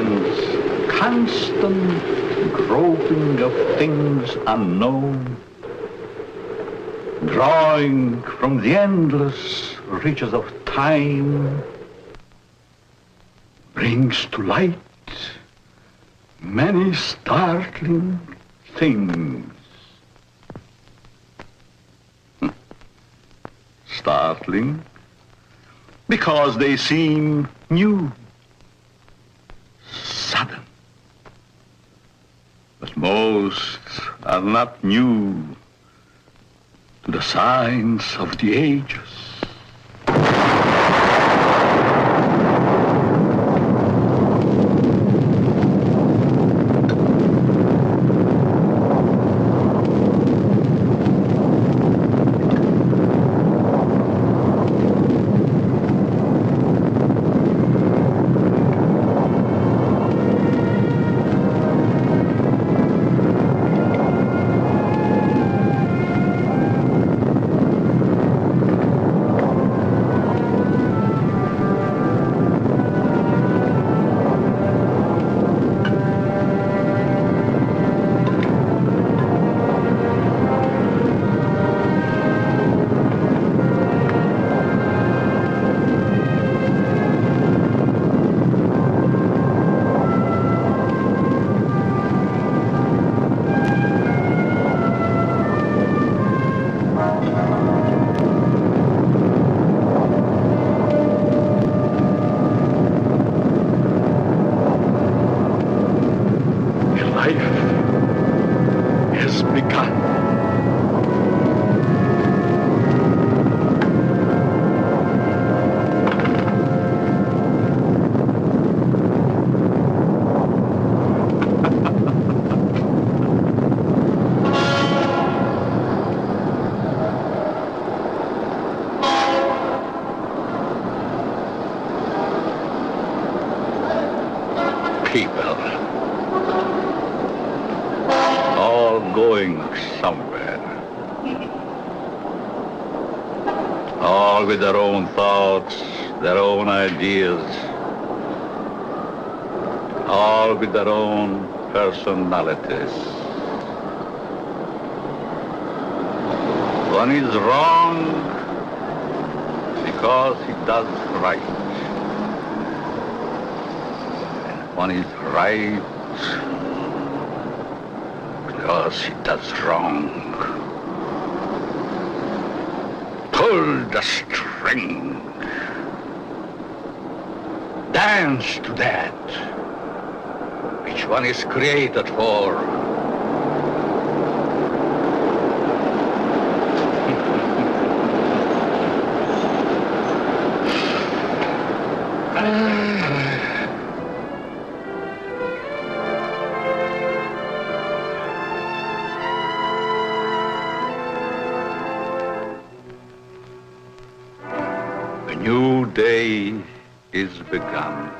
man's constant groping of things unknown, drawing from the endless reaches of time, brings to light many startling things. Startling because they seem new, sudden. But most are not new to the science of the ages. People, all going somewhere, all with their own thoughts, their own ideas, all with their own personalities. One is wrong because he does right. One is right because he does wrong. Pull the string. Dance to that which one is created for. A new day is begun.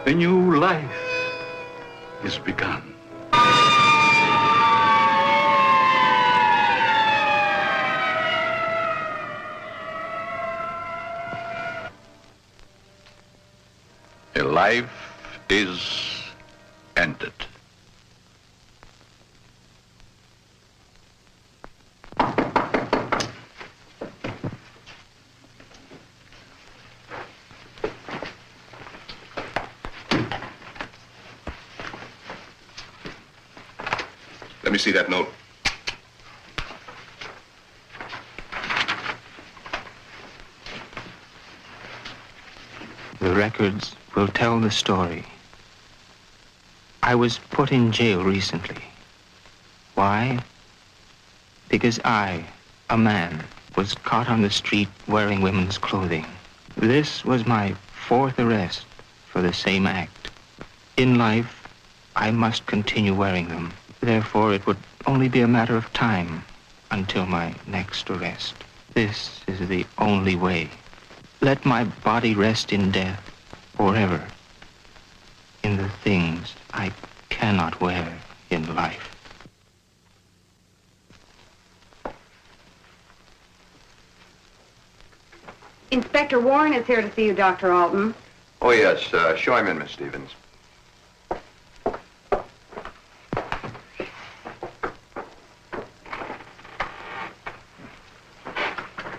A new life is begun. A life is ended. Let me see that note. The records will tell the story. I was put in jail recently. Why? Because I, a man, was caught on the street wearing women's clothing. This was my fourth arrest for the same act. In life, I must continue wearing them. Therefore, it would only be a matter of time until my next arrest. This is the only way. Let my body rest in death forever in the things I cannot wear in life. Inspector Warren is here to see you, Dr. Alton. Oh, yes. Show him in, Miss Stevens.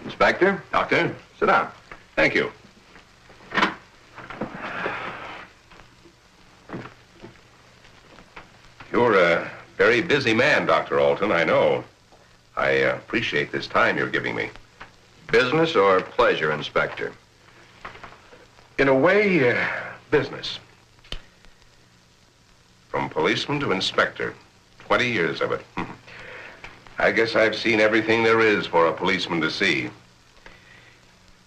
Inspector? Doctor? Sit down. Thank you. You're a very busy man, Dr. Alton, I know. I appreciate this time you're giving me. Business or pleasure, Inspector? In a way, business. From policeman to inspector. 20 years of it. I guess I've seen everything there is for a policeman to see.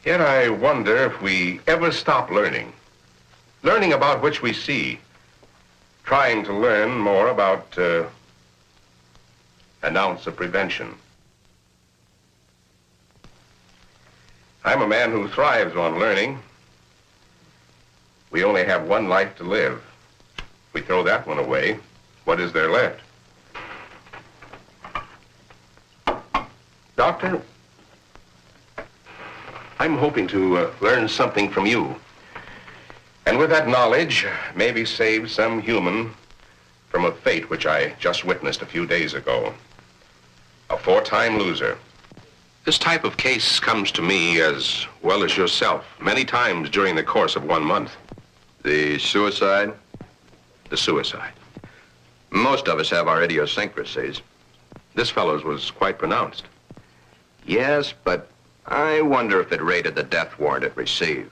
Yet I wonder if we ever stop learning. Learning about which we see. Trying to learn more about an ounce of prevention. I'm a man who thrives on learning. We only have one life to live. We throw that one away. What is there left? Doctor, I'm hoping to learn something from you. And with that knowledge, maybe save some human from a fate which I just witnessed a few days ago. A 4-time loser. This type of case comes to me as well as yourself many times during the course of 1 month. The suicide? The suicide. Most of us have our idiosyncrasies. This fellow's was quite pronounced. Yes, but I wonder if it rated the death warrant it received.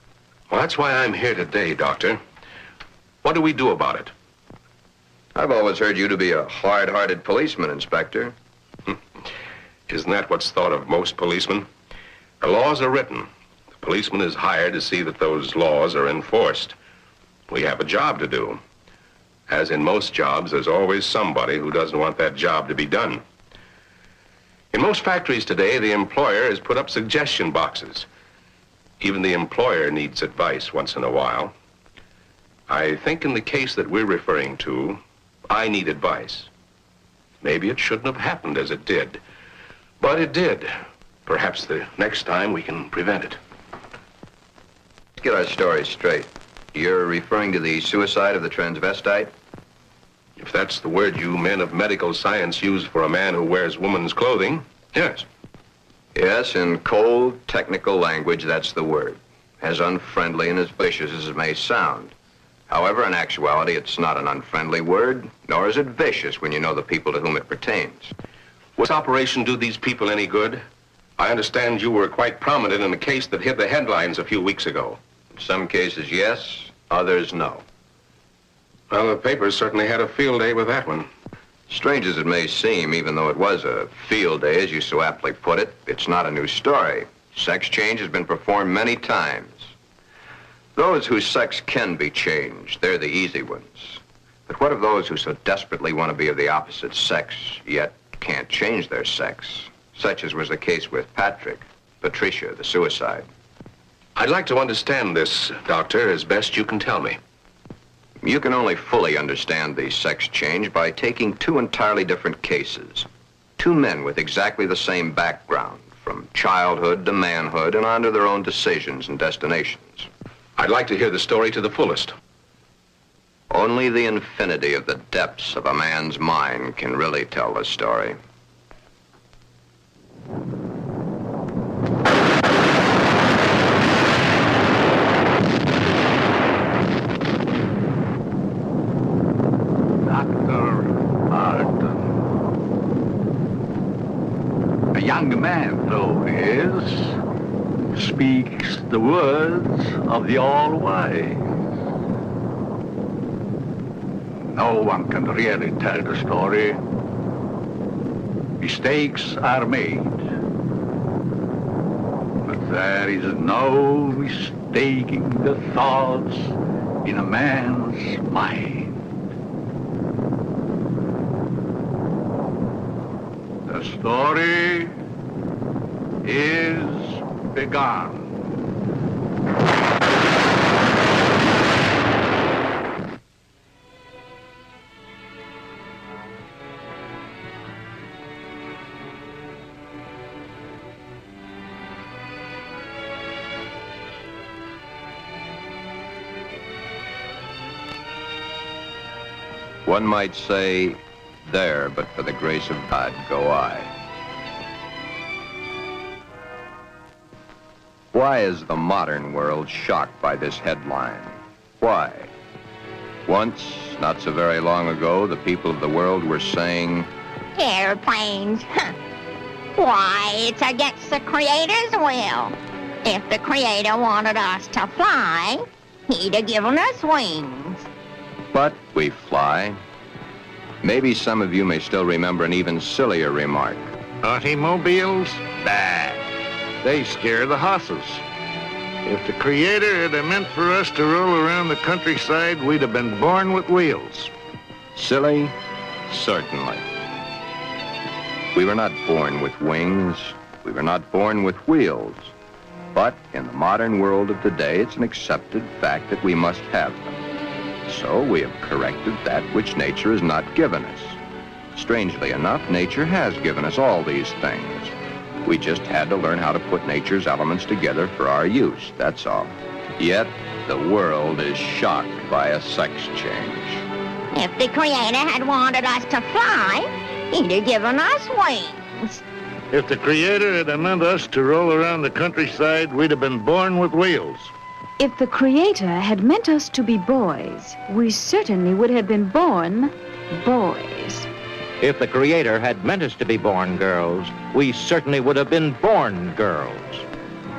Well, that's why I'm here today, Doctor. What do we do about it? I've always heard you to be a hard-hearted policeman, Inspector. Isn't that what's thought of most policemen? The laws are written. The policeman is hired to see that those laws are enforced. We have a job to do. As in most jobs, there's always somebody who doesn't want that job to be done. In most factories today, the employer has put up suggestion boxes. Even the employer needs advice once in a while. I think in the case that we're referring to, I need advice. Maybe it shouldn't have happened as it did, but it did. Perhaps the next time we can prevent it. Let's get our story straight. You're referring to the suicide of the transvestite? If that's the word you men of medical science use for a man who wears woman's clothing, yes. Yes, in cold, technical language, that's the word. As unfriendly and as vicious as it may sound. However, in actuality, it's not an unfriendly word, nor is it vicious when you know the people to whom it pertains. Will this operation do these people any good? I understand you were quite prominent in a case that hit the headlines a few weeks ago. In some cases, yes, others, no. Well, the papers certainly had a field day with that one. Strange as it may seem, even though it was a field day, as you so aptly put it, it's not a new story. Sex change has been performed many times. Those whose sex can be changed, they're the easy ones. But what of those who so desperately want to be of the opposite sex, yet can't change their sex? Such as was the case with Patricia, the suicide. I'd like to understand this, Doctor, as best you can tell me. You can only fully understand the sex change by taking two entirely different cases. Two men with exactly the same background, from childhood to manhood and on to their own decisions and destinations. I'd like to hear the story to the fullest. Only the infinity of the depths of a man's mind can really tell the story. A young man, though he is, speaks the words of the All-Wise. No one can really tell the story. Mistakes are made. But there is no mistaking the thoughts in a man's mind. The story is begun. One might say, there, but for the grace of God, go I. Why is the modern world shocked by this headline? Why? Once, not so very long ago, the people of the world were saying, Airplanes. Why, it's against the Creator's will. If the Creator wanted us to fly, he'd have given us wings. but we fly. Maybe some of you may still remember an even sillier remark. Automobiles? Bah. They scare the hosses. If the Creator had meant for us to roll around the countryside, we'd have been born with wheels. Silly? Certainly. We were not born with wings. We were not born with wheels. But in the modern world of today, it's an accepted fact that we must have them. So we have corrected that which nature has not given us. Strangely enough, nature has given us all these things. We just had to learn how to put nature's elements together for our use, that's all. Yet, the world is shocked by a sex change. If the Creator had wanted us to fly, he'd have given us wings. If the Creator had meant us to roll around the countryside, we'd have been born with wheels. If the Creator had meant us to be boys, we certainly would have been born boys. If the Creator had meant us to be born girls, we certainly would have been born girls.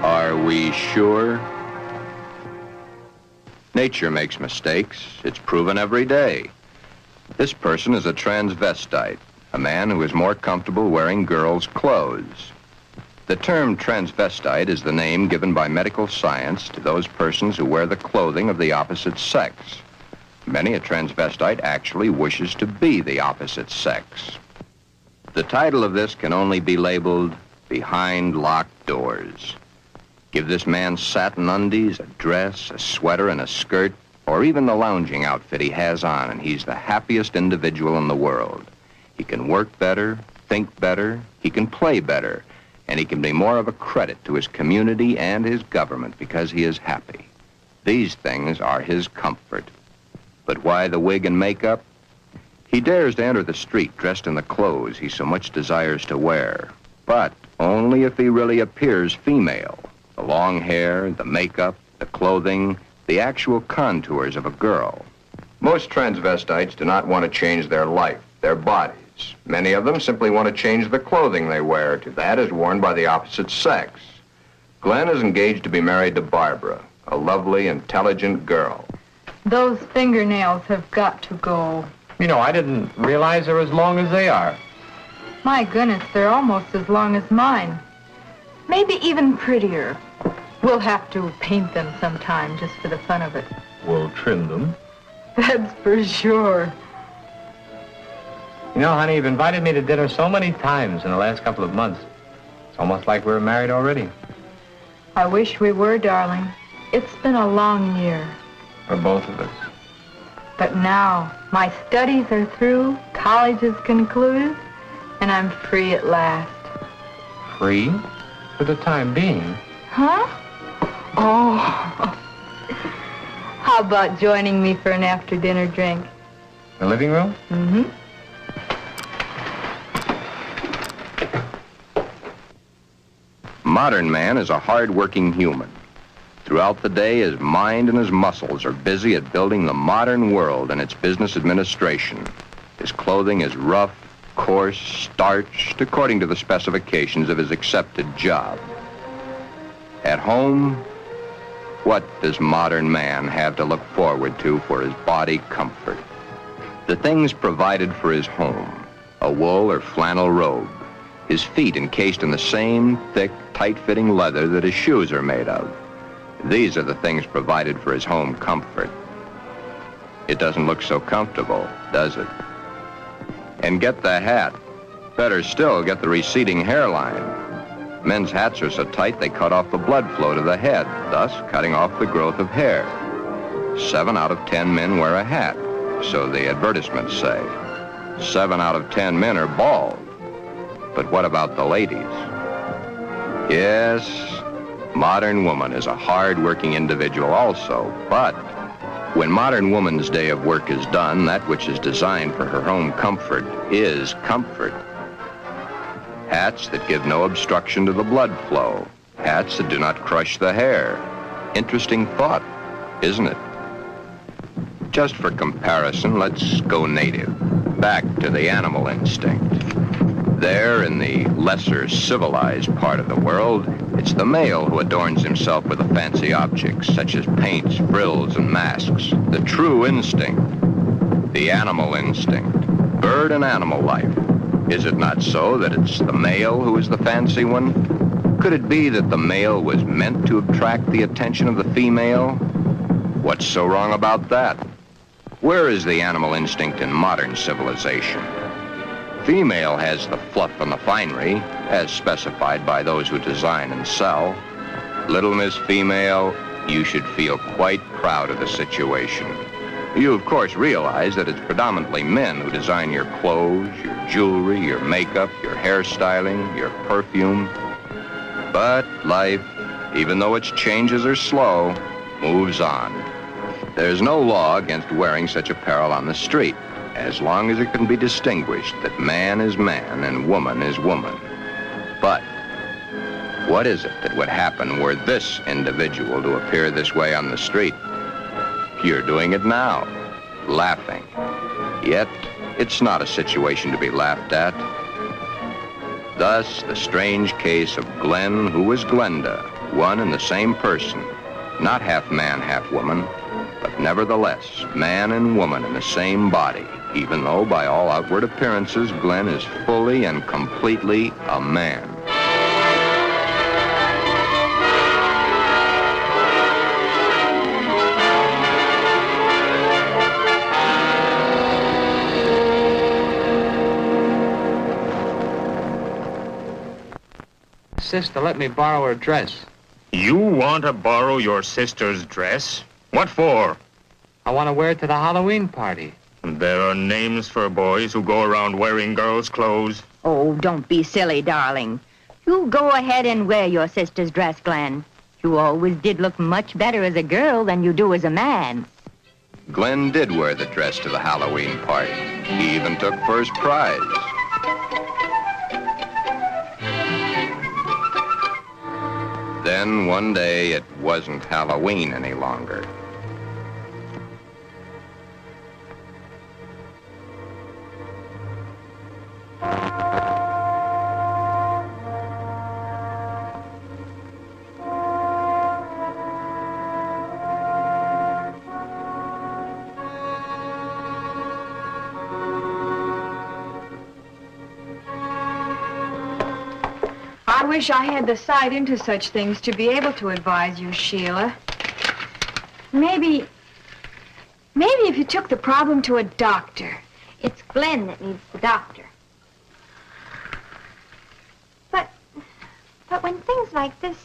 Are we sure? Nature makes mistakes. It's proven every day. This person is a transvestite, a man who is more comfortable wearing girls' clothes. The term transvestite is the name given by medical science to those persons who wear the clothing of the opposite sex. Many a transvestite actually wishes to be the opposite sex. The title of this can only be labeled Behind Locked Doors. Give this man satin undies, a dress, a sweater, and a skirt, or even the lounging outfit he has on, and he's the happiest individual in the world. He can work better, think better, he can play better, and he can be more of a credit to his community and his government because he is happy. These things are his comfort. But why the wig and makeup? He dares to enter the street dressed in the clothes he so much desires to wear, but only if he really appears female. The long hair, the makeup, the clothing, the actual contours of a girl. Most transvestites do not want to change their life, their bodies. Many of them simply want to change the clothing they wear to that is worn by the opposite sex. Glen is engaged to be married to Barbara, a lovely, intelligent girl. Those fingernails have got to go. You know, I didn't realize they're as long as they are. My goodness, they're almost as long as mine. Maybe even prettier. We'll have to paint them sometime just for the fun of it. We'll trim them. That's for sure. You know, honey, you've invited me to dinner so many times in the last couple of months. It's almost like we're married already. I wish we were, darling. It's been a long year. For both of us. But now, my studies are through, college is concluded, and I'm free at last. Free? For the time being. Huh? Oh. How about joining me for an after-dinner drink? The living room? Mm-hmm. Modern man is a hard-working human. Throughout the day, his mind and his muscles are busy at building the modern world and its business administration. His clothing is rough, coarse, starched, according to the specifications of his accepted job. At home, what does modern man have to look forward to for his body comfort? The things provided for his home, a wool or flannel robe, his feet encased in the same thick, tight-fitting leather that his shoes are made of. These are the things provided for his home comfort. It doesn't look so comfortable, does it? And get the hat. Better still, get the receding hairline. Men's hats are so tight they cut off the blood flow to the head, thus cutting off the growth of hair. 7 out of 10 men wear a hat, so the advertisements say. 7 out of 10 men are bald. But what about the ladies? Yes, modern woman is a hard-working individual also, but When modern woman's day of work is done, that which is designed for her home comfort is comfort. Hats that give no obstruction to the blood flow. Hats that do not crush the hair. Interesting thought, isn't it? Just for comparison, let's go native, back to the animal instinct. There, in the lesser civilized part of the world, it's the male who adorns himself with the fancy objects, such as paints, frills, and masks. The true instinct, the animal instinct, bird and animal life. Is it not so that it's the male who is the fancy one? Could it be that the male was meant to attract the attention of the female? What's so wrong about that? Where is the animal instinct in modern civilization? Female has the fluff and the finery, as specified by those who design and sell. Little Miss Female, you should feel quite proud of the situation. You, of course, realize that it's predominantly men who design your clothes, your jewelry, your makeup, your hairstyling, your perfume. But life, even though its changes are slow, moves on. There's no law against wearing such apparel on the street, as long as it can be distinguished that man is man and woman is woman. But what is it that would happen were this individual to appear this way on the street? You're doing it now, laughing. Yet, it's not a situation to be laughed at. Thus, the strange case of Glen, who was Glenda, one and the same person, not half man, half woman, but nevertheless, man and woman in the same body, even though by all outward appearances, Glen is fully and completely a man. Sister, let me borrow her dress. You want to borrow your sister's dress? What for? I want to wear it to the Halloween party. There are names for boys who go around wearing girls' clothes. Oh, don't be silly, darling. You go ahead and wear your sister's dress, Glen. You always did look much better as a girl than you do as a man. Glen did wear the dress to the Halloween party. He even took first prize. Then one day it wasn't Halloween any longer. I wish I had the sight into such things to be able to advise you, Sheila. Maybe if you took the problem to a doctor. It's Glen that needs the doctor. But when things like this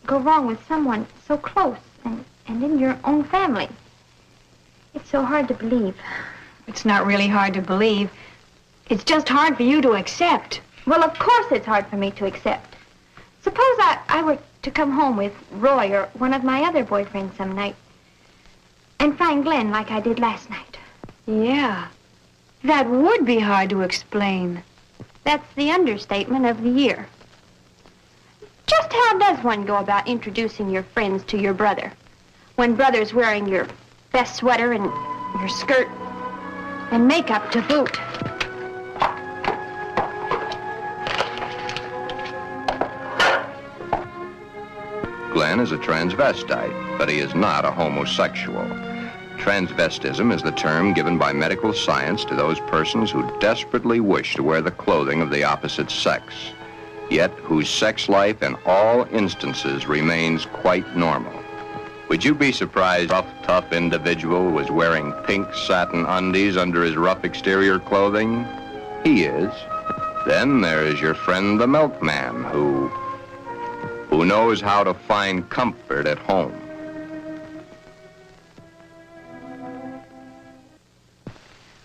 go wrong with someone so close and in your own family, it's so hard to believe. It's not really hard to believe. It's just hard for you to accept. Well, of course it's hard for me to accept. Suppose I were to come home with Roy or one of my other boyfriends some night and find Glen like I did last night. Yeah, that would be hard to explain. That's the understatement of the year. Just how does one go about introducing your friends to your brother when brother's wearing your best sweater and your skirt and makeup to boot? Glen is a transvestite, but he is not a homosexual. Transvestism is the term given by medical science to those persons who desperately wish to wear the clothing of the opposite sex, yet whose sex life in all instances remains quite normal. Would you be surprised if a tough individual was wearing pink satin undies under his rough exterior clothing? He is. Then there is your friend the milkman who knows how to find comfort at home.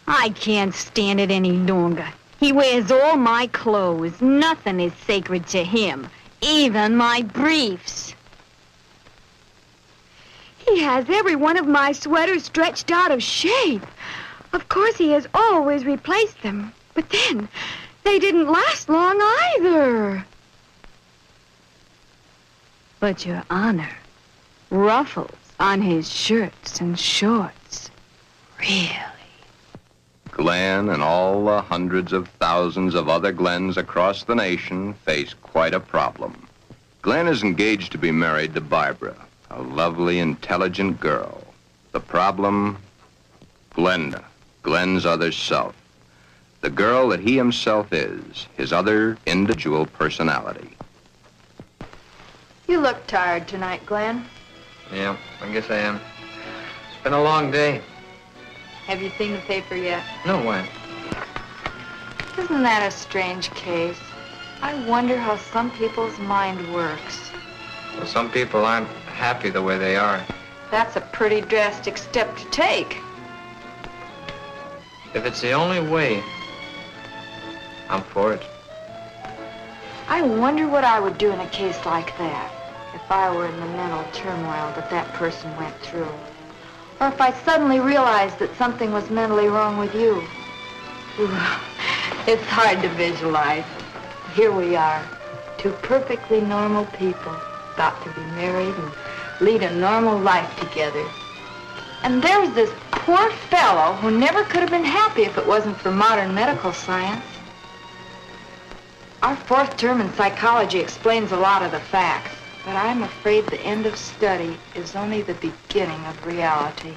I can't stand it any longer. He wears all my clothes. Nothing is sacred to him, even my briefs. He has every one of my sweaters stretched out of shape. Of course, he has always replaced them. But then, they didn't last long either. But, Your Honor, ruffles on his shirts and shorts. Really? Glen and all the hundreds of thousands of other Glens across the nation face quite a problem. Glen is engaged to be married to Barbara, a lovely, intelligent girl. The problem? Glenda, Glen's other self. The girl that he himself is, his other individual personality. You look tired tonight, Glen. Yeah, I guess I am. It's been a long day. Have you seen the paper yet? No, why? Isn't that a strange case? I wonder how some people's mind works. Well, some people aren't happy the way they are. That's a pretty drastic step to take. If it's the only way, I'm for it. I wonder what I would do in a case like that if I were in the mental turmoil that person went through. Or if I suddenly realized that something was mentally wrong with you. It's hard to visualize. Here we are, two perfectly normal people, about to be married and lead a normal life together. And there's this poor fellow who never could have been happy if it wasn't for modern medical science. Our fourth term in psychology explains a lot of the facts, but I'm afraid the end of study is only the beginning of reality.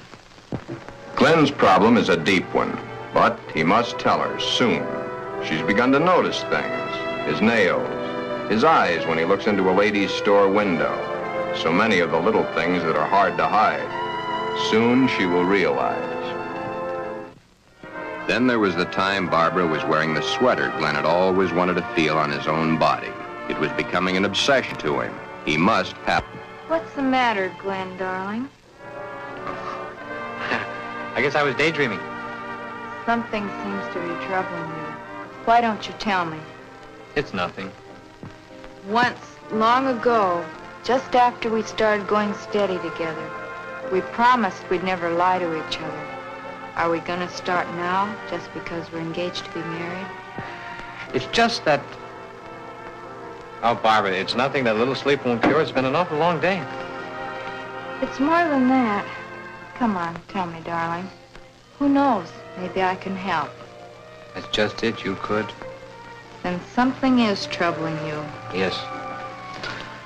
Glen's problem is a deep one, but he must tell her soon. She's begun to notice things. His nails, his eyes when he looks into a lady's store window. So many of the little things that are hard to hide. Soon she will realize. Then there was the time Barbara was wearing the sweater Glen had always wanted to feel on his own body. It was becoming an obsession to him. He must have. What's the matter, Glen, darling? I guess I was daydreaming. Something seems to be troubling you. Why don't you tell me? It's nothing. Once, long ago, just after we started going steady together, we promised we'd never lie to each other. Are we gonna start now, just because we're engaged to be married? It's just that... Oh, Barbara, it's nothing that little sleep won't cure. It's been an awful long day. It's more than that. Come on, tell me, darling. Who knows? Maybe I can help. That's just it, you could. Then something is troubling you. Yes,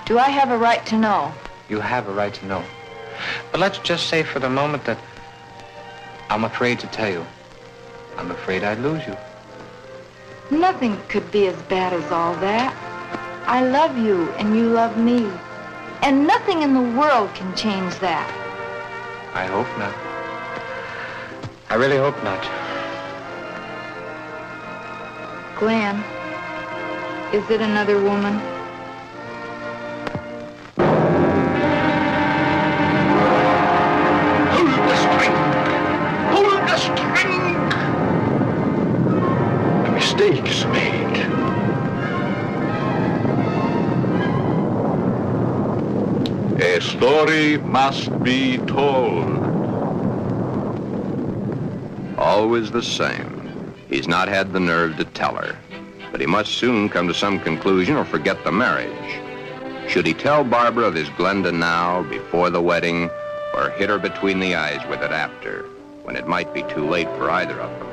Do I have a right to know? you have a right to know. But let's just say for the moment that I'm afraid to tell you. I'm afraid I'd lose you. Nothing could be as bad as all that. I love you, and you love me. And nothing in the world can change that. I hope not. I really hope not. Glen, is it another woman? Hold the string! Hold the string! A mistake's made. A story must be told. Always the same. He's not had the nerve to tell her. But he must soon come to some conclusion or forget the marriage. Should he tell Barbara of his Glenda now, before the wedding, or hit her between the eyes with it after, when it might be too late for either of them?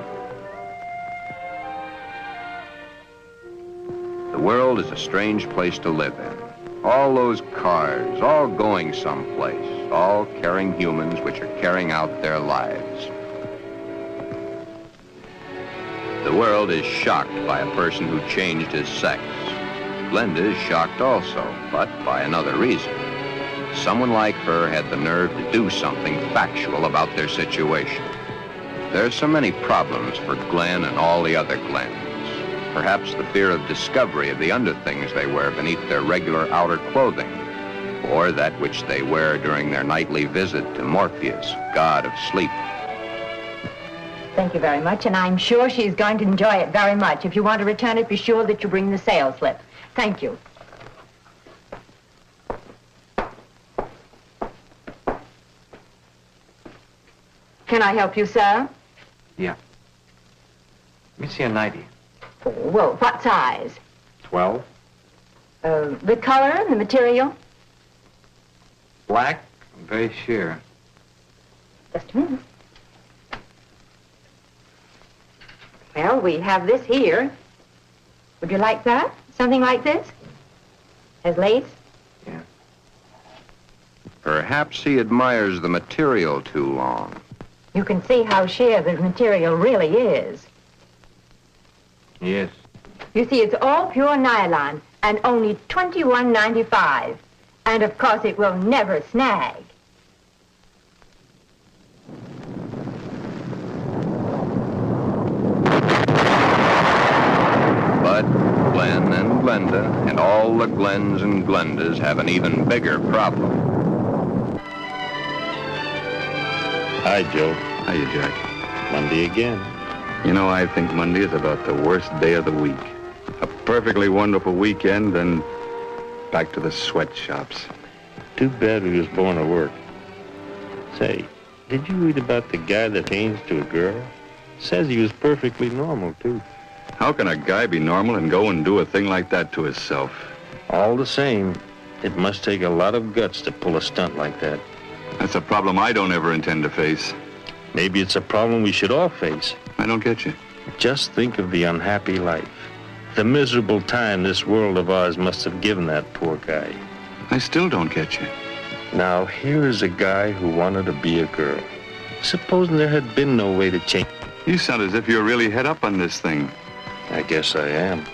The world is a strange place to live in. All those cars, all going someplace, all carrying humans which are carrying out their lives. The world is shocked by a person who changed his sex. Glenda is shocked also, but by another reason. Someone like her had the nerve to do something factual about their situation. There are so many problems for Glen and all the other Glens. Perhaps the fear of discovery of the underthings they wear beneath their regular outer clothing, or that which they wear during their nightly visit to Morpheus, god of sleep. Thank you very much, and I'm sure she's going to enjoy it very much. If you want to return it, be sure that you bring the sales slip. Thank you. Can I help you, sir? Yeah. Let me see a 90. Well, what size? 12. The color, the material? Black? I'm very sure. Just a minute. Well, we have this here. Would you like that? Something like this? Has lace? Yeah. Perhaps he admires the material too long. You can see how sheer the material really is. Yes. You see, it's all pure nylon and only $21.95. And of course, it will never snag. But Glen and Glenda and all the Glens and Glendas have an even bigger problem. Hi, Joe. Hiya, Jack. Monday again. You know, I think Monday is about the worst day of the week. A perfectly wonderful weekend, then back to the sweatshops. Too bad we was born to work. Say, did you read about the guy that hangs to a girl? Says he was perfectly normal, too. How can a guy be normal and go and do a thing like that to himself? All the same, it must take a lot of guts to pull a stunt like that. That's a problem I don't ever intend to face. Maybe it's a problem we should all face. I don't get you. Just think of the unhappy life. The miserable time this world of ours must have given that poor guy. I still don't get you. Now, here is a guy who wanted to be a girl. Supposing there had been no way to change. You sound as if you're really head up on this thing. I guess I am.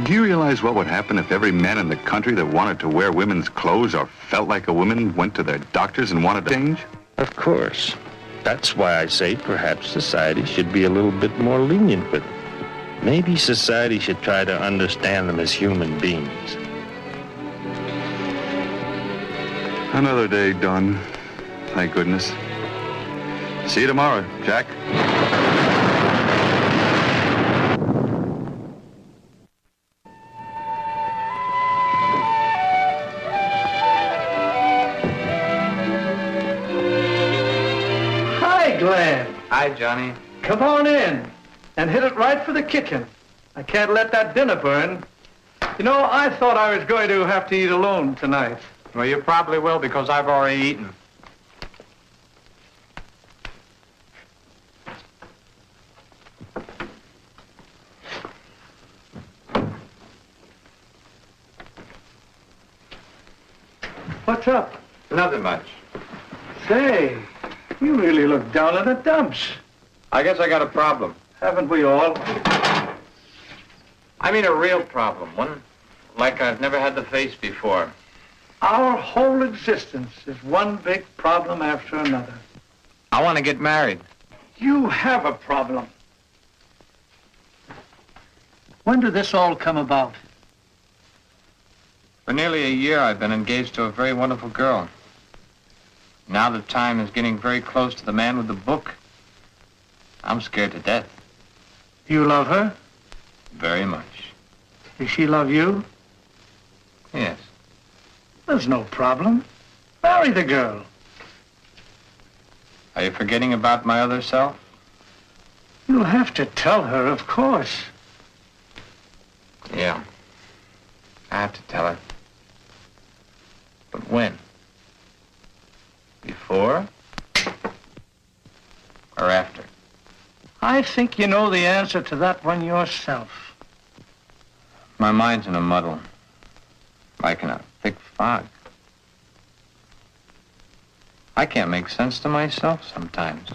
Do you realize what would happen if every man in the country that wanted to wear women's clothes or felt like a woman went to their doctors and wanted to change? Of course. That's why I say perhaps society should be a little bit more lenient with them. Maybe society should try to understand them as human beings. Another day done. Thank goodness. See you tomorrow, Jack. Hi, Glen. Hi, Johnny. Come on in and hit it right for the kitchen. I can't let that dinner burn. You know, I thought I was going to have to eat alone tonight. Well, you probably will because I've already eaten. What's up? Nothing much. Say, you really look down in the dumps. I guess I got a problem. Haven't we all? I mean a real problem, one like I've never had to face before. Our whole existence is one big problem after another. I want to get married. You have a problem. When did this all come about? For nearly a year, I've been engaged to a very wonderful girl. Now the time is getting very close to the man with the book. I'm scared to death. You love her? Very much. Does she love you? Yes. There's no problem. Marry the girl. Are you forgetting about my other self? You'll have to tell her, of course. Yeah. I have to tell her. But when? Before? Or after? I think you know the answer to that one yourself. My mind's in a muddle. Like in a thick fog. I can't make sense to myself sometimes.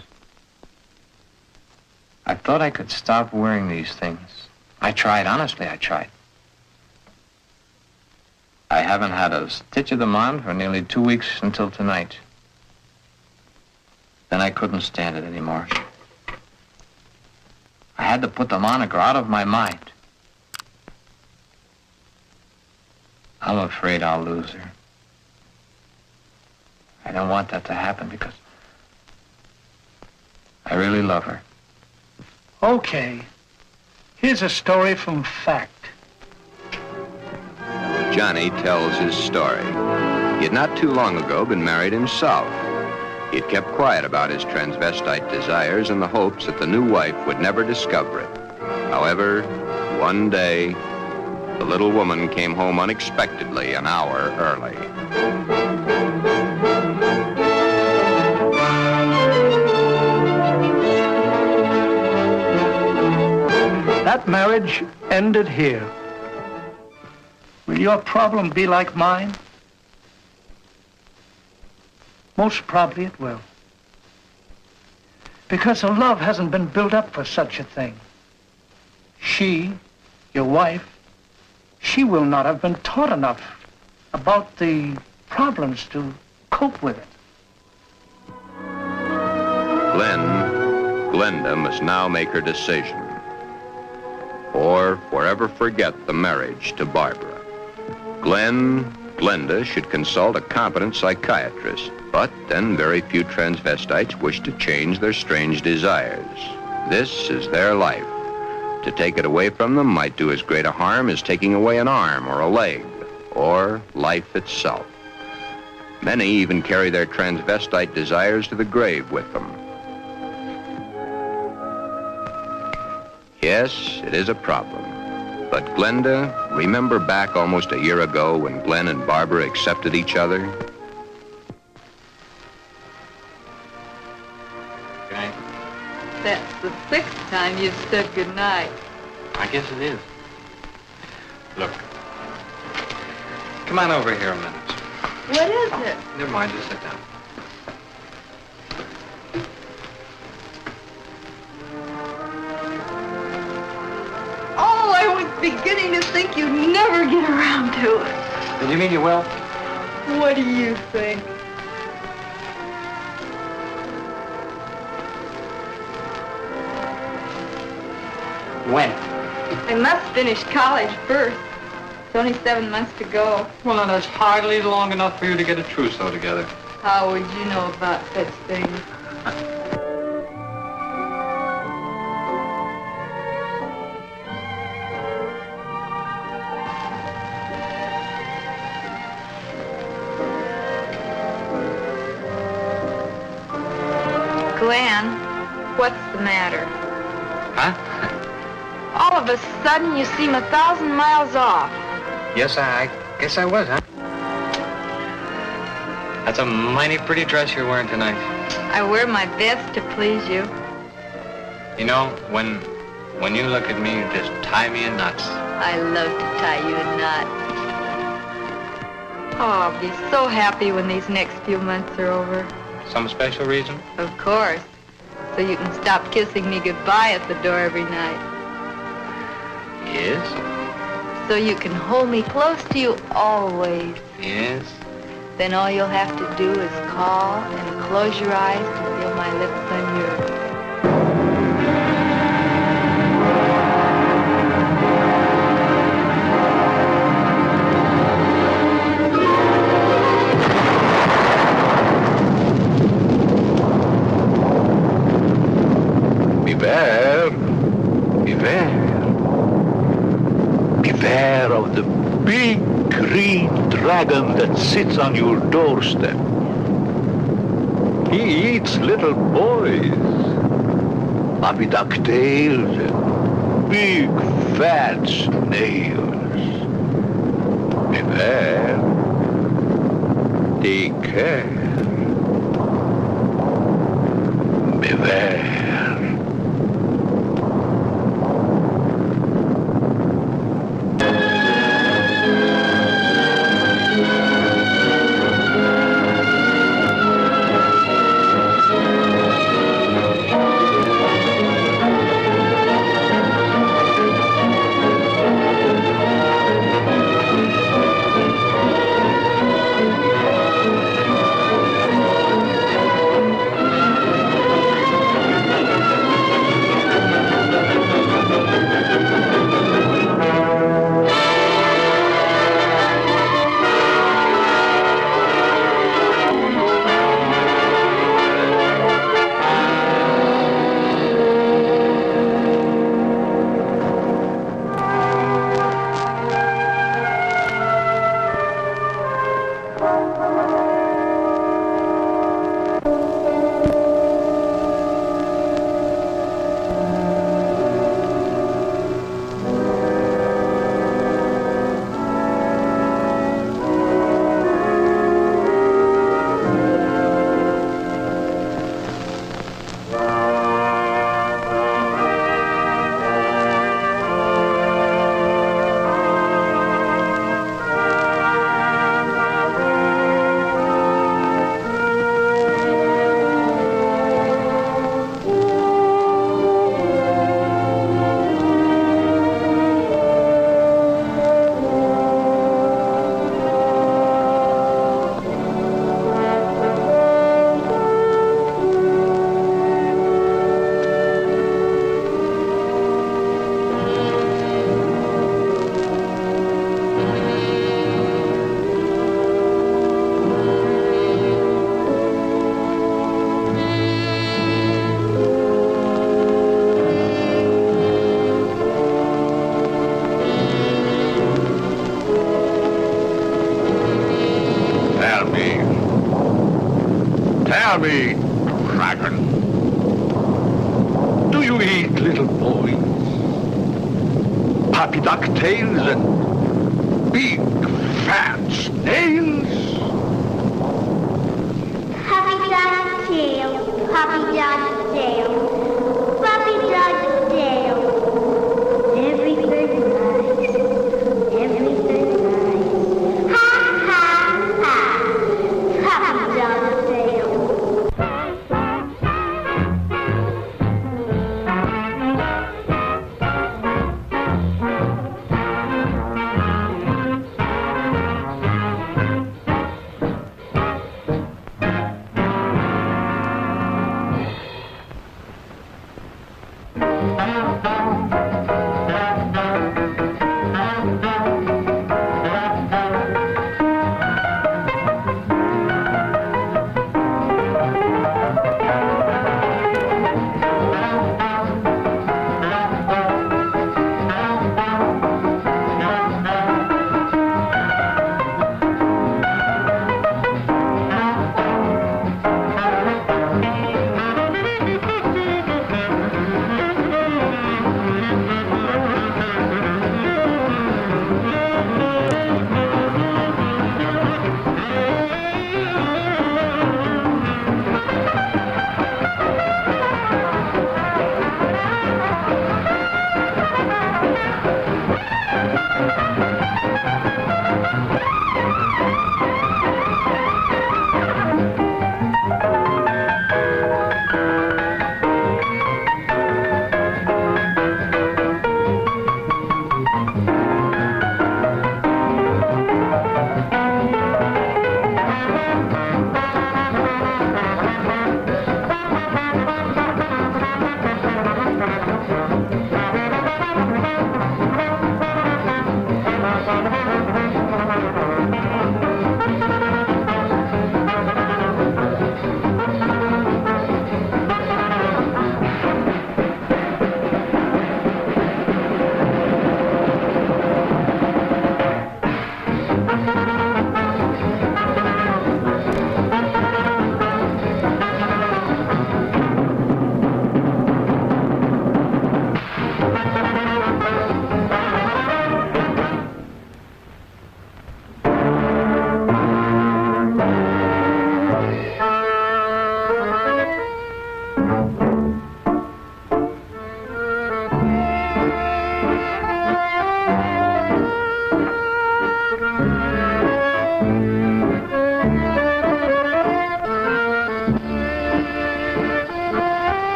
I thought I could stop wearing these things. I tried, honestly, I tried. I haven't had a stitch of them on for nearly 2 weeks until tonight. Then I couldn't stand it anymore. I had to put them on or go out of my mind. I'm afraid I'll lose her. I don't want that to happen because I really love her. Okay. Here's a story from fact. Johnny tells his story. He had not too long ago been married himself. He had kept quiet about his transvestite desires in the hopes that the new wife would never discover it. However, one day, the little woman came home unexpectedly an hour early. That marriage ended here. Will your problem be like mine? Most probably it will. Because a love hasn't been built up for such a thing. She, your wife, she will not have been taught enough about the problems to cope with it. Glenda must now make her decision, or forever forget the marriage to Barbara. Glenda should consult a competent psychiatrist, but then very few transvestites wish to change their strange desires. This is their life. To take it away from them might do as great a harm as taking away an arm or a leg, or life itself. Many even carry their transvestite desires to the grave with them. Yes, it is a problem. But Glenda, remember back almost a year ago when Glen and Barbara accepted each other? Good night. That's the 6th time you've said goodnight. I guess it is. Look. Come on over here a minute. What is it? Never mind, just sit down. Oh, I was beginning to think you'd never get around to it. Did you mean you will? What do you think? When? I must finish college first. It's only 7 months to go. Well, now, that's hardly long enough for you to get a trousseau together. How would you know about such things? Glen, what's the matter? Huh? All of a sudden, you seem 1,000 miles off. Yes, I guess I was, huh? That's a mighty pretty dress you're wearing tonight. I wear my best to please you. You know, when you look at me, you just tie me in knots. I love to tie you in knots. Oh, I'll be so happy when these next few months are over. Some special reason? Of course. So you can stop kissing me goodbye at the door every night. Yes. So you can hold me close to you always. Yes. Then all you'll have to do is call and close your eyes to feel my lips on yours. Beware, beware, beware of the big green dragon that sits on your doorstep. He eats little boys, floppy ducktails, and big fat snails. Beware, take care, beware. Tell me, dragon, do you eat little boys? Puppy duck tails and big fat snails? Puppy dog tail, puppy dog tail, puppy dog tail. Everything nice, everything nice. Ha ha ha, puppy dog tail.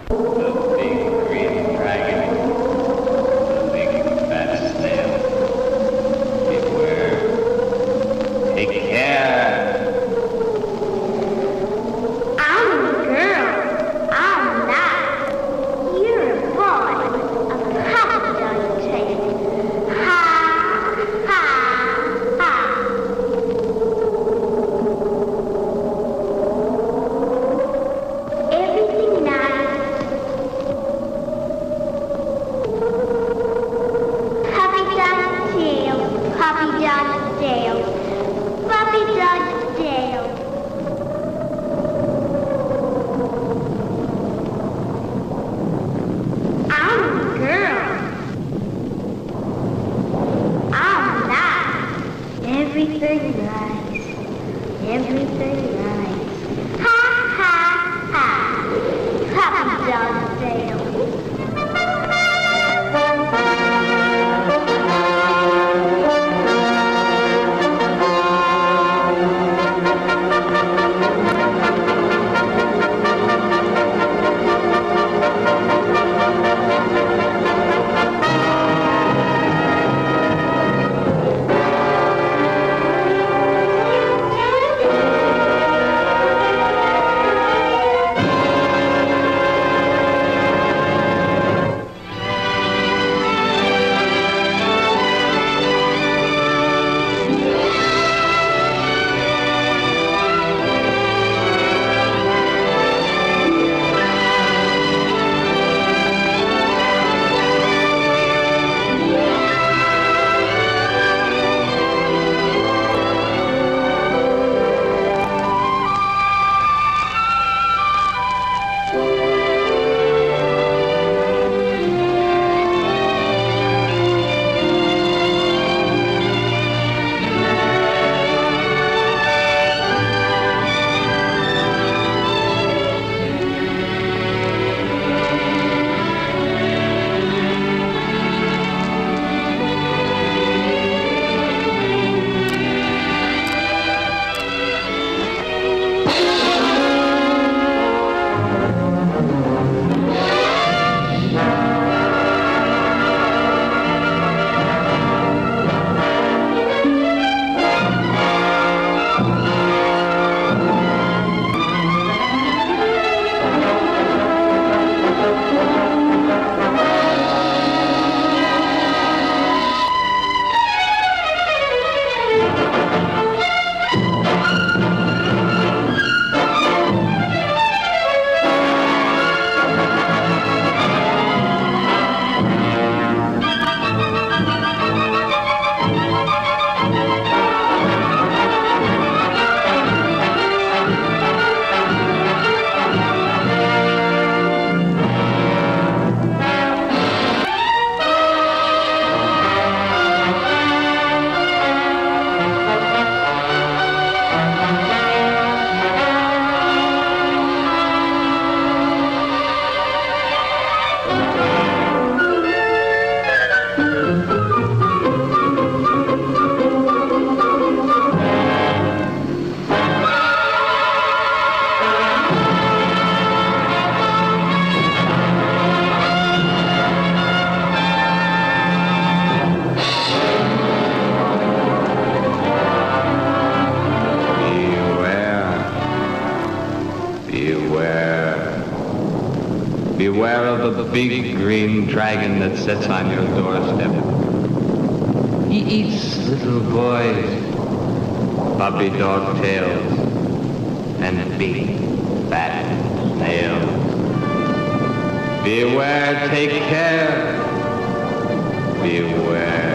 The big green dragon. The big fat snail. Beware. Take care. I'm a girl. I'm not. You're a boy of a happy dog tail. Ha, ha, ha. Everything nice. Puppy dog tail. Puppy dog tail. Puppy dog tail. I'm a girl. I'm not. Everything nice. Everything nice. Ha ha ha. Puppy dog tail. Beware of the big green dragon that sits on your doorstep. He eats little boys, puppy dog tails, and big fat snails. Beware, take care. Beware.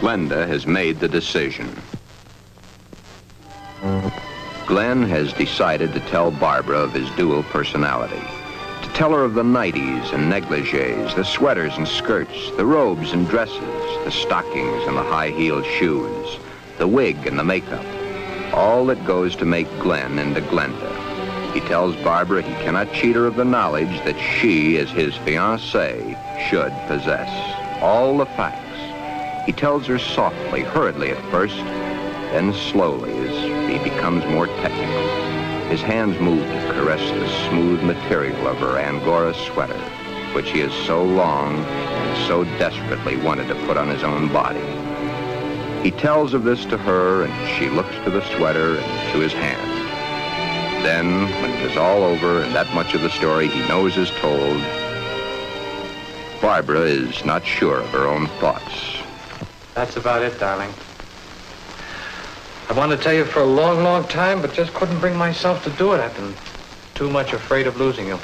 Glenda has made the decision. Glen has decided to tell Barbara of his dual personality. To tell her of the nighties and negligees, the sweaters and skirts, the robes and dresses, the stockings and the high-heeled shoes, the wig and the makeup. All that goes to make Glen into Glenda. He tells Barbara he cannot cheat her of the knowledge that she, as his fiancée, should possess. All the facts. He tells her softly, hurriedly at first, then slowly as he becomes more technical. His hands move to caress the smooth material of her Angora sweater, which he has so long and so desperately wanted to put on his own body. He tells of this to her, and she looks to the sweater and to his hand. Then, when it is all over and that much of the story he knows is told, Barbara is not sure of her own thoughts. That's about it, darling. I wanted to tell you for a long, long time, but just couldn't bring myself to do it. I've been too much afraid of losing you.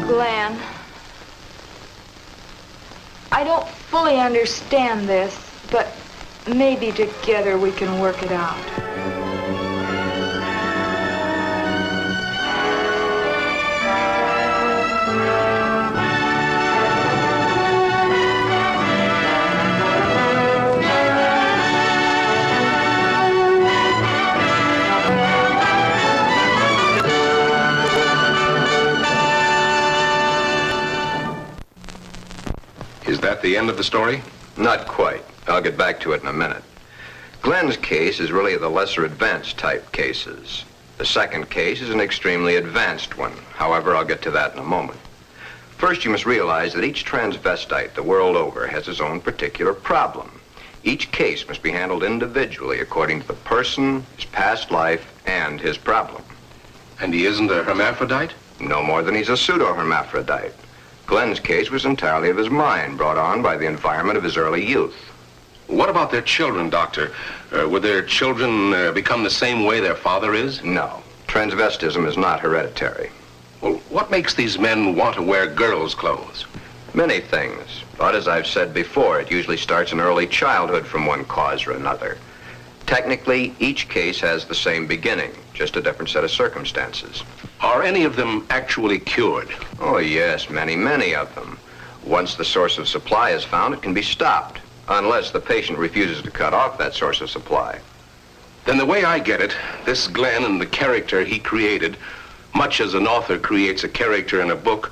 Glen, I don't fully understand this, but maybe together we can work it out. Is that the end of the story? Not quite. I'll get back to it in a minute. Glen's case is really the lesser advanced type cases. The second case is an extremely advanced one. However, I'll get to that in a moment. First, you must realize that each transvestite the world over has his own particular problem. Each case must be handled individually according to the person, his past life, and his problem. And he isn't a hermaphrodite? No more than he's a pseudo-hermaphrodite. Glen's case was entirely of his mind, brought on by the environment of his early youth. What about their children, Doctor? Would their children become the same way their father is? No. Transvestism is not hereditary. Well, what makes these men want to wear girls' clothes? Many things. But as I've said before, it usually starts in early childhood from one cause or another. Technically, each case has the same beginning, just a different set of circumstances. Are any of them actually cured? Oh, yes, many of them. Once the source of supply is found, it can be stopped, unless the patient refuses to cut off that source of supply. Then the way I get it, this Glen and the character he created, much as an author creates a character in a book,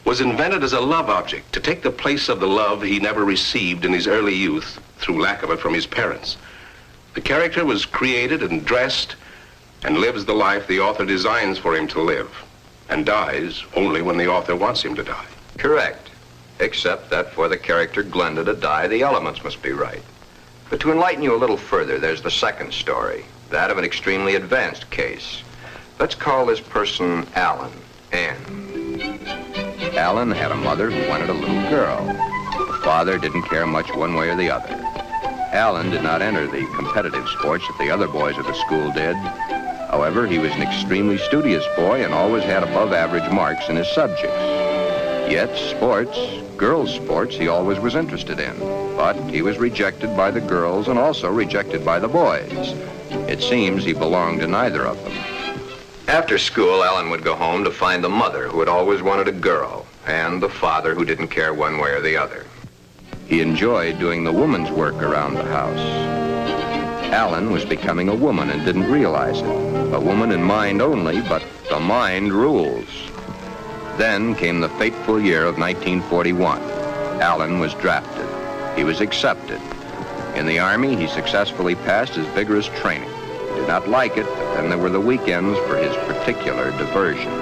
was invented as a love object to take the place of the love he never received in his early youth through lack of it from his parents. The character was created and dressed and lives the life the author designs for him to live, and dies only when the author wants him to die. Correct. Except that for the character Glenda to die, the elements must be right. But to enlighten you a little further, there's the second story, that of an extremely advanced case. Let's call this person Alan, Ann. Alan had a mother who wanted a little girl. The father didn't care much one way or the other. Alan did not enter the competitive sports that the other boys at the school did. However, he was an extremely studious boy and always had above average marks in his subjects. Yet sports, girls' sports, he always was interested in. But he was rejected by the girls and also rejected by the boys. It seems he belonged to neither of them. After school, Alan would go home to find the mother who had always wanted a girl and the father who didn't care one way or the other. He enjoyed doing the woman's work around the house. Alan was becoming a woman and didn't realize it. A woman in mind only, but the mind rules. Then came the fateful year of 1941. Alan was drafted. He was accepted. In the Army, he successfully passed his vigorous training. He did not like it, but then there were the weekends for his particular diversions.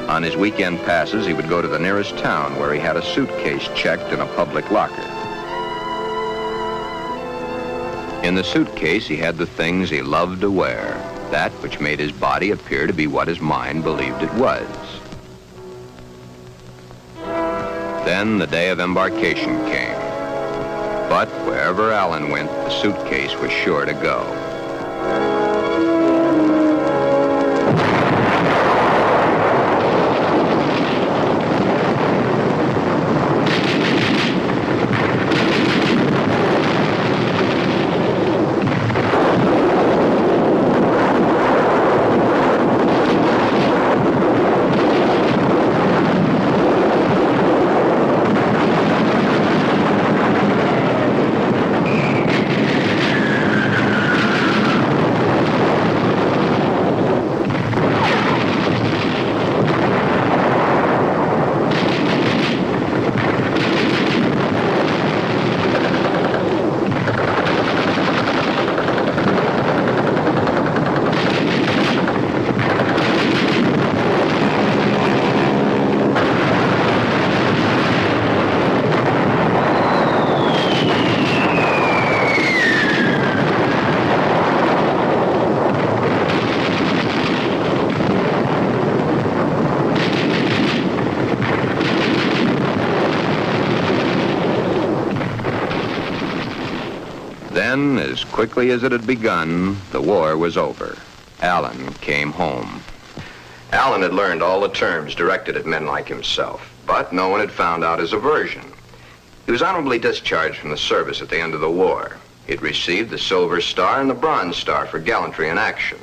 On his weekend passes, he would go to the nearest town where he had a suitcase checked in a public locker. In the suitcase, he had the things he loved to wear, that which made his body appear to be what his mind believed it was. Then the day of embarkation came. But wherever Alan went, the suitcase was sure to go. Then, as quickly as it had begun, the war was over. Alan came home. Alan had learned all the terms directed at men like himself, but no one had found out his aversion. He was honorably discharged from the service at the end of the war. He had received the Silver Star and the Bronze Star for gallantry in action.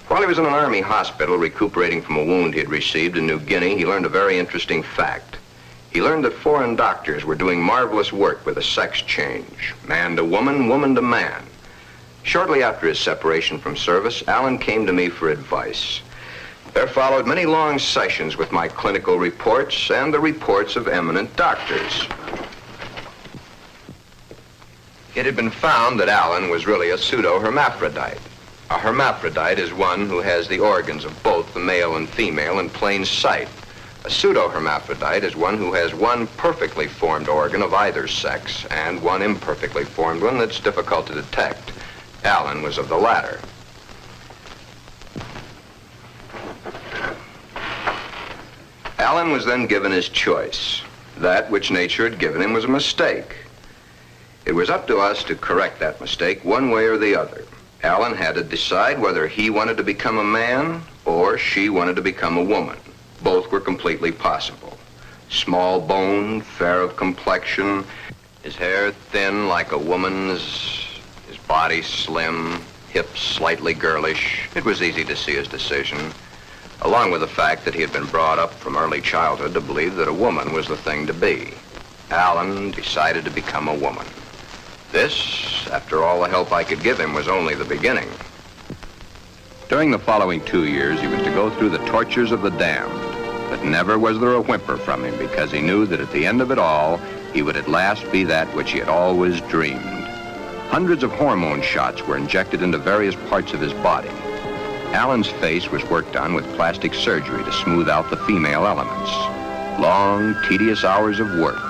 While he was in an Army hospital recuperating from a wound he had received in New Guinea, he learned a very interesting fact. He learned that foreign doctors were doing marvelous work with a sex change, man to woman, woman to man. Shortly after his separation from service, Alan came to me for advice. There followed many long sessions with my clinical reports and the reports of eminent doctors. It had been found that Alan was really a pseudo-hermaphrodite. A hermaphrodite is one who has the organs of both the male and female in plain sight. A pseudo-hermaphrodite is one who has one perfectly formed organ of either sex and one imperfectly formed one that's difficult to detect. Alan was of the latter. Alan was then given his choice. That which nature had given him was a mistake. It was up to us to correct that mistake one way or the other. Alan had to decide whether he wanted to become a man or she wanted to become a woman. Both were completely possible. Small boned, fair of complexion, his hair thin like a woman's, his body slim, hips slightly girlish. It was easy to see his decision, along with the fact that he had been brought up from early childhood to believe that a woman was the thing to be. Alan decided to become a woman. This, after all the help I could give him, was only the beginning. During the following 2 years, he was to go through the tortures of the damned. But never was there a whimper from him, because he knew that at the end of it all, he would at last be that which he had always dreamed. Hundreds of hormone shots were injected into various parts of his body. Alan's face was worked on with plastic surgery to smooth out the female elements. Long, tedious hours of work.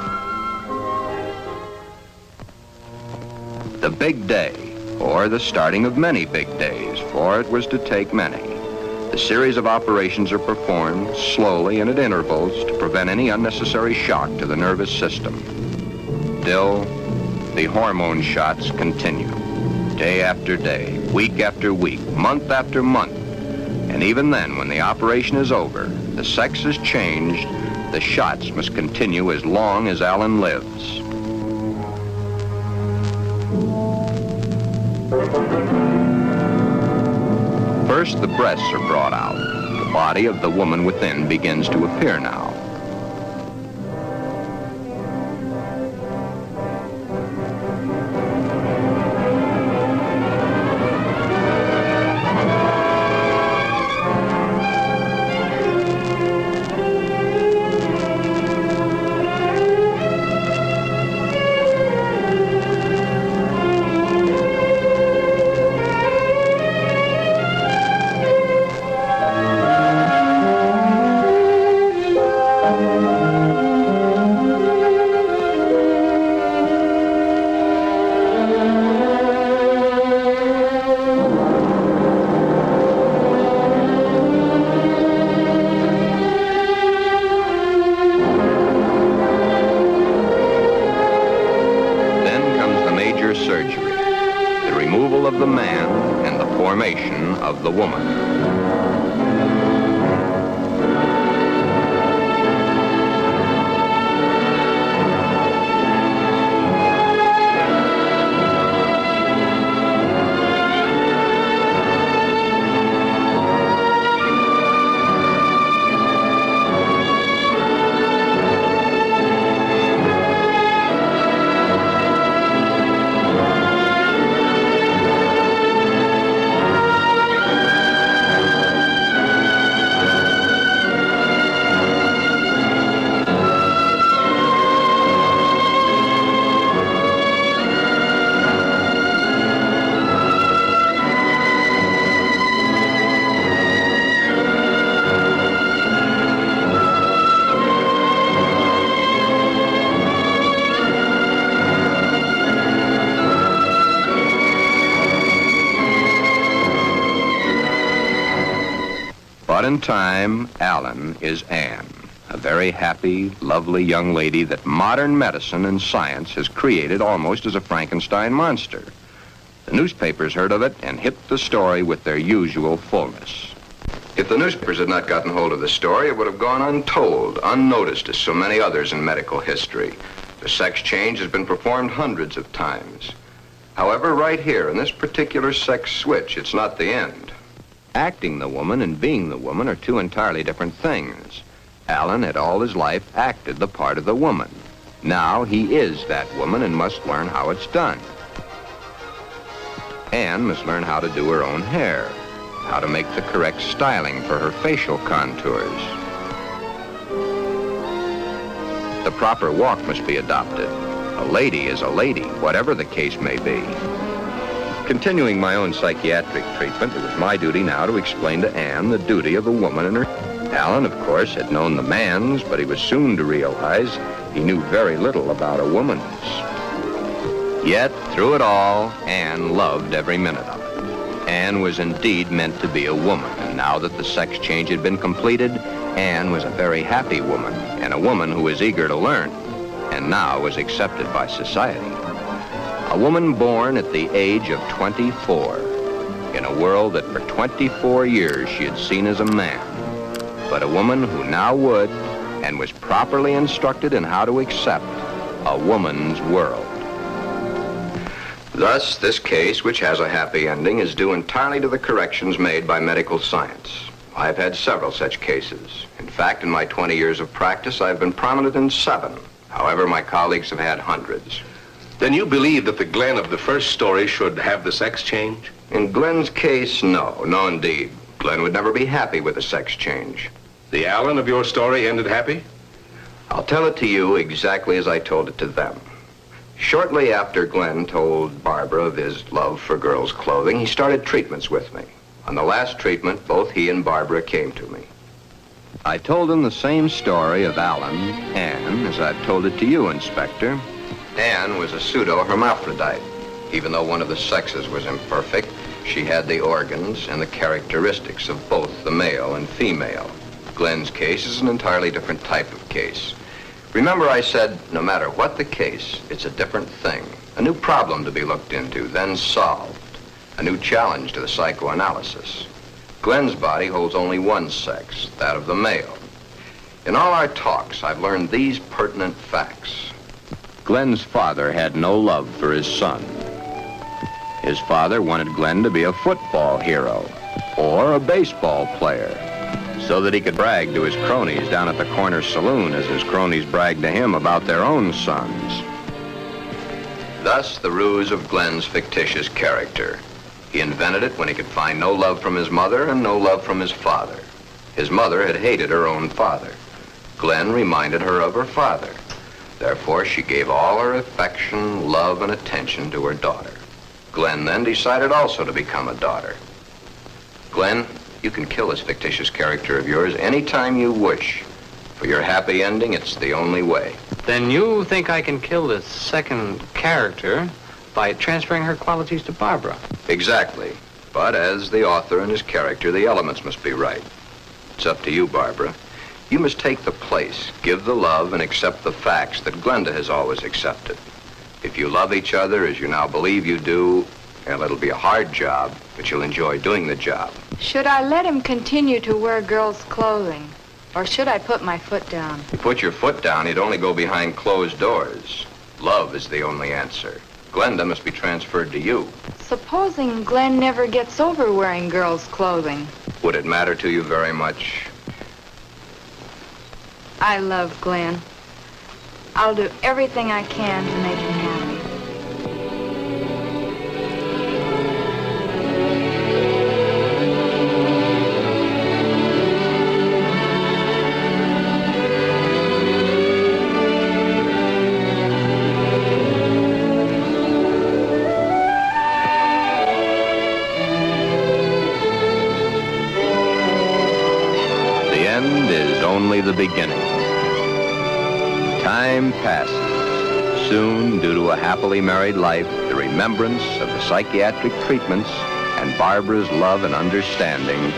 The big day, or the starting of many big days, for it was to take many. The series of operations are performed slowly and at intervals to prevent any unnecessary shock to the nervous system. Still, the hormone shots continue, day after day, week after week, month after month. And even then, when the operation is over, the sex is changed, the shots must continue as long as Alan lives. First, the breasts are brought out. The body of the woman within begins to appear now. gender surgery, the removal of the man and the formation of the woman. But in time, Alan is Anne, a very happy, lovely young lady that modern medicine and science has created almost as a Frankenstein monster. The newspapers heard of it and hit the story with their usual fullness. If the newspapers had not gotten hold of the story, it would have gone untold, unnoticed as so many others in medical history. The sex change has been performed hundreds of times. However, right here in this particular sex switch, it's not the end. Acting the woman and being the woman are two entirely different things. Alan had all his life acted the part of the woman. Now he is that woman and must learn how it's done. Anne must learn how to do her own hair, how to make the correct styling for her facial contours. The proper walk must be adopted. A lady is a lady, whatever the case may be. Continuing my own psychiatric treatment, it was my duty now to explain to Anne the duty of a woman and her. Alan, of course, had known the man's, but he was soon to realize he knew very little about a woman's. Yet, through it all, Anne loved every minute of it. Anne was indeed meant to be a woman, and now that the sex change had been completed, Anne was a very happy woman, and a woman who was eager to learn, and now was accepted by society. A woman born at the age of 24, in a world that for 24 years she had seen as a man, but a woman who now would, and was properly instructed in how to accept, a woman's world. Thus, this case, which has a happy ending, is due entirely to the corrections made by medical science. I've had several such cases. In fact, in my 20 years of practice, I've been prominent in 7. However, my colleagues have had hundreds. Then you believe that the Glen of the first story should have the sex change? In Glen's case, no. No, indeed. Glen would never be happy with a sex change. The Alan of your story ended happy? I'll tell it to you exactly as I told it to them. Shortly after Glen told Barbara of his love for girls' clothing, he started treatments with me. On the last treatment, both he and Barbara came to me. I told him the same story of Alan, Anne, as I've told it to you, Inspector. Anne was a pseudo-hermaphrodite. Even though one of the sexes was imperfect, she had the organs and the characteristics of both the male and female. Glen's case is an entirely different type of case. Remember I said, no matter what the case, it's a different thing. A new problem to be looked into, then solved. A new challenge to the psychoanalysis. Glen's body holds only one sex, that of the male. In all our talks, I've learned these pertinent facts. Glen's father had no love for his son. His father wanted Glen to be a football hero or a baseball player so that he could brag to his cronies down at the corner saloon as his cronies bragged to him about their own sons. Thus, the ruse of Glen's fictitious character. He invented it when he could find no love from his mother and no love from his father. His mother had hated her own father. Glen reminded her of her father. Therefore, she gave all her affection, love, and attention to her daughter. Glen then decided also to become a daughter. Glen, you can kill this fictitious character of yours anytime you wish. For your happy ending, it's the only way. Then you think I can kill this second character by transferring her qualities to Barbara? Exactly. But as the author and his character, the elements must be right. It's up to you, Barbara. You must take the place, give the love, and accept the facts that Glenda has always accepted. If you love each other as you now believe you do, well, it'll be a hard job, but you'll enjoy doing the job. Should I let him continue to wear girls' clothing? Or should I put my foot down? If you put your foot down, he'd only go behind closed doors. Love is the only answer. Glenda must be transferred to you. Supposing Glen never gets over wearing girls' clothing. Would it matter to you very much? I love Glen. I'll do everything I can to make him happy. The end is only the beginning. Time passes. Soon, due to a happily married life, the remembrance of the psychiatric treatments, and Barbara's love and understanding,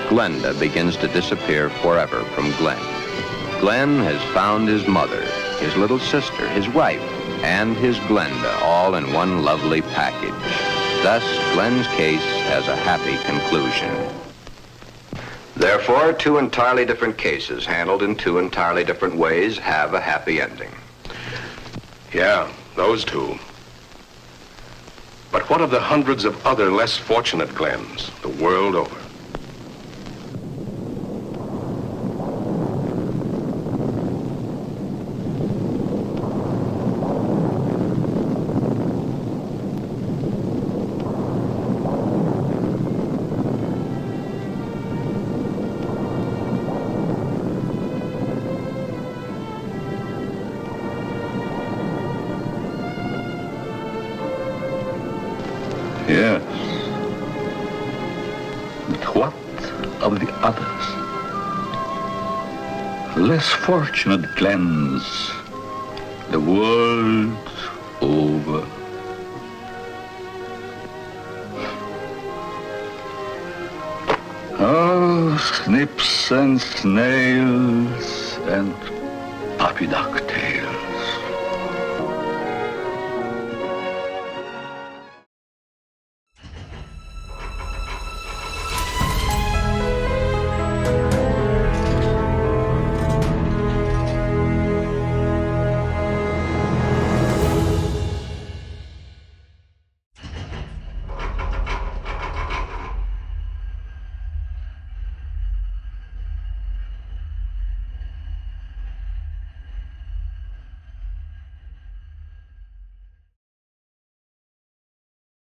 Glenda begins to disappear forever from Glen. Glen has found his mother, his little sister, his wife, and his Glenda all in one lovely package. Thus, Glen's case has a happy conclusion. Therefore, two entirely different cases, handled in two entirely different ways, have a happy ending. Yeah, those two. But what of the hundreds of other less fortunate Glens the world over? Yes. But what of the others? Less fortunate Glens, the world over. Oh, snips and snails and puppy duck tails.